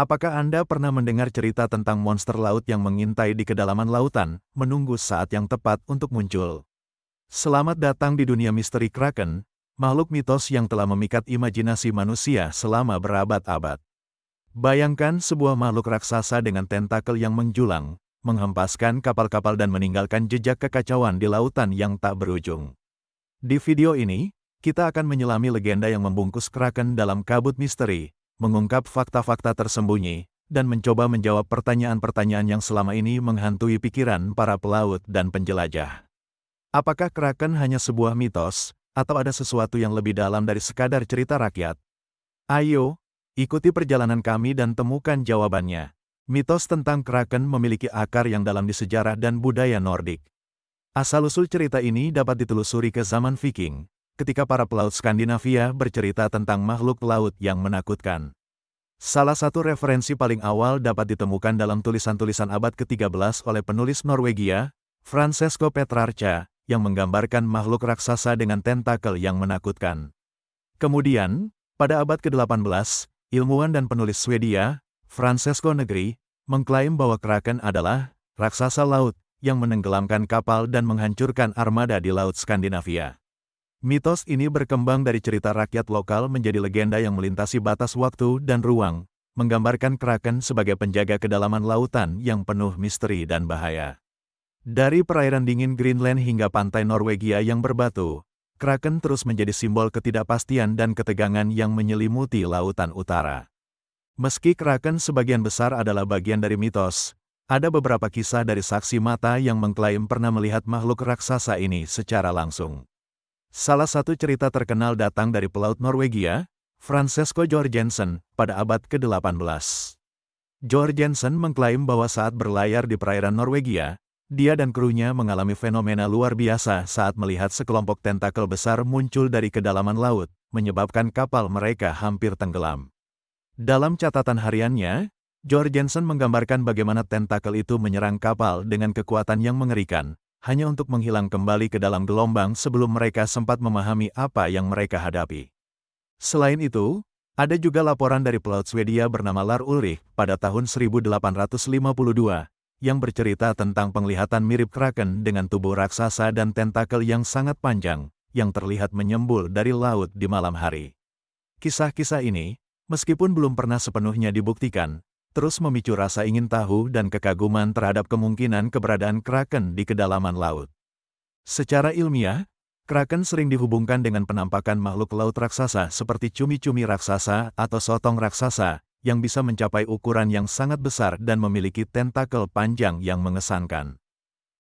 Apakah Anda pernah mendengar cerita tentang monster laut yang mengintai di kedalaman lautan, menunggu saat yang tepat untuk muncul? Selamat datang di dunia misteri Kraken, makhluk mitos yang telah memikat imajinasi manusia selama berabad-abad. Bayangkan sebuah makhluk raksasa dengan tentakel yang menjulang, menghempaskan kapal-kapal dan meninggalkan jejak kekacauan di lautan yang tak berujung. Di video ini, kita akan menyelami legenda yang membungkus Kraken dalam kabut misteri, mengungkap fakta-fakta tersembunyi, dan mencoba menjawab pertanyaan-pertanyaan yang selama ini menghantui pikiran para pelaut dan penjelajah. Apakah Kraken hanya sebuah mitos, atau ada sesuatu yang lebih dalam dari sekadar cerita rakyat? Ayo, ikuti perjalanan kami dan temukan jawabannya. Mitos tentang Kraken memiliki akar yang dalam di sejarah dan budaya Nordik. Asal-usul cerita ini dapat ditelusuri ke zaman Viking, ketika para pelaut Skandinavia bercerita tentang makhluk laut yang menakutkan. Salah satu referensi paling awal dapat ditemukan dalam tulisan-tulisan abad ke-13 oleh penulis Norwegia, Francesco Petrarca, yang menggambarkan makhluk raksasa dengan tentakel yang menakutkan. Kemudian, pada abad ke-18, ilmuwan dan penulis Swedia, Francesco Negri, mengklaim bahwa Kraken adalah raksasa laut yang menenggelamkan kapal dan menghancurkan armada di Laut Skandinavia. Mitos ini berkembang dari cerita rakyat lokal menjadi legenda yang melintasi batas waktu dan ruang, menggambarkan Kraken sebagai penjaga kedalaman lautan yang penuh misteri dan bahaya. Dari perairan dingin Greenland hingga pantai Norwegia yang berbatu, Kraken terus menjadi simbol ketidakpastian dan ketegangan yang menyelimuti lautan utara. Meski Kraken sebagian besar adalah bagian dari mitos, ada beberapa kisah dari saksi mata yang mengklaim pernah melihat makhluk raksasa ini secara langsung. Salah satu cerita terkenal datang dari pelaut Norwegia, Francesco Jorgensen, pada abad ke-18. Jorgensen mengklaim bahwa saat berlayar di perairan Norwegia, dia dan krunya mengalami fenomena luar biasa saat melihat sekelompok tentakel besar muncul dari kedalaman laut, menyebabkan kapal mereka hampir tenggelam. Dalam catatan hariannya, Jorgensen menggambarkan bagaimana tentakel itu menyerang kapal dengan kekuatan yang mengerikan, hanya untuk menghilang kembali ke dalam gelombang sebelum mereka sempat memahami apa yang mereka hadapi. Selain itu, ada juga laporan dari pelaut Swedia bernama Lars Ulrich pada tahun 1852, yang bercerita tentang penglihatan mirip Kraken dengan tubuh raksasa dan tentakel yang sangat panjang, yang terlihat menyembul dari laut di malam hari. Kisah-kisah ini, meskipun belum pernah sepenuhnya dibuktikan, terus memicu rasa ingin tahu dan kekaguman terhadap kemungkinan keberadaan Kraken di kedalaman laut. Secara ilmiah, Kraken sering dihubungkan dengan penampakan makhluk laut raksasa seperti cumi-cumi raksasa atau sotong raksasa, yang bisa mencapai ukuran yang sangat besar dan memiliki tentakel panjang yang mengesankan.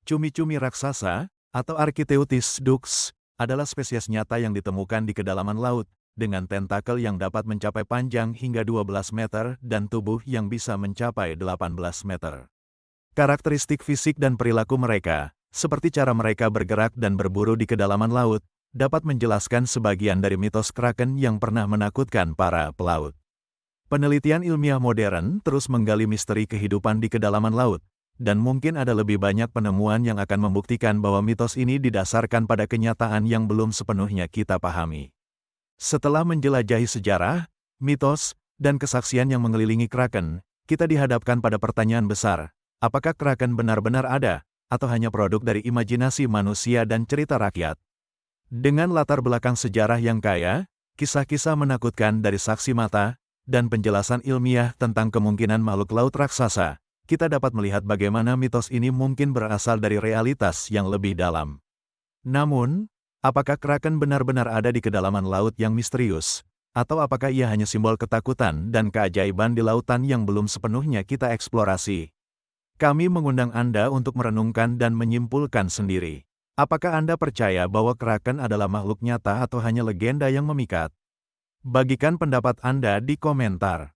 Cumi-cumi raksasa, atau Architeuthis dux, adalah spesies nyata yang ditemukan di kedalaman laut, dengan tentakel yang dapat mencapai panjang hingga 12 meter dan tubuh yang bisa mencapai 18 meter. Karakteristik fisik dan perilaku mereka, seperti cara mereka bergerak dan berburu di kedalaman laut, dapat menjelaskan sebagian dari mitos Kraken yang pernah menakutkan para pelaut. Penelitian ilmiah modern terus menggali misteri kehidupan di kedalaman laut, dan mungkin ada lebih banyak penemuan yang akan membuktikan bahwa mitos ini didasarkan pada kenyataan yang belum sepenuhnya kita pahami. Setelah menjelajahi sejarah, mitos, dan kesaksian yang mengelilingi Kraken, kita dihadapkan pada pertanyaan besar, apakah Kraken benar-benar ada, atau hanya produk dari imajinasi manusia dan cerita rakyat? Dengan latar belakang sejarah yang kaya, kisah-kisah menakutkan dari saksi mata, dan penjelasan ilmiah tentang kemungkinan makhluk laut raksasa, kita dapat melihat bagaimana mitos ini mungkin berasal dari realitas yang lebih dalam. Namun, apakah Kraken benar-benar ada di kedalaman laut yang misterius? Atau apakah ia hanya simbol ketakutan dan keajaiban di lautan yang belum sepenuhnya kita eksplorasi? Kami mengundang Anda untuk merenungkan dan menyimpulkan sendiri. Apakah Anda percaya bahwa Kraken adalah makhluk nyata atau hanya legenda yang memikat? Bagikan pendapat Anda di komentar.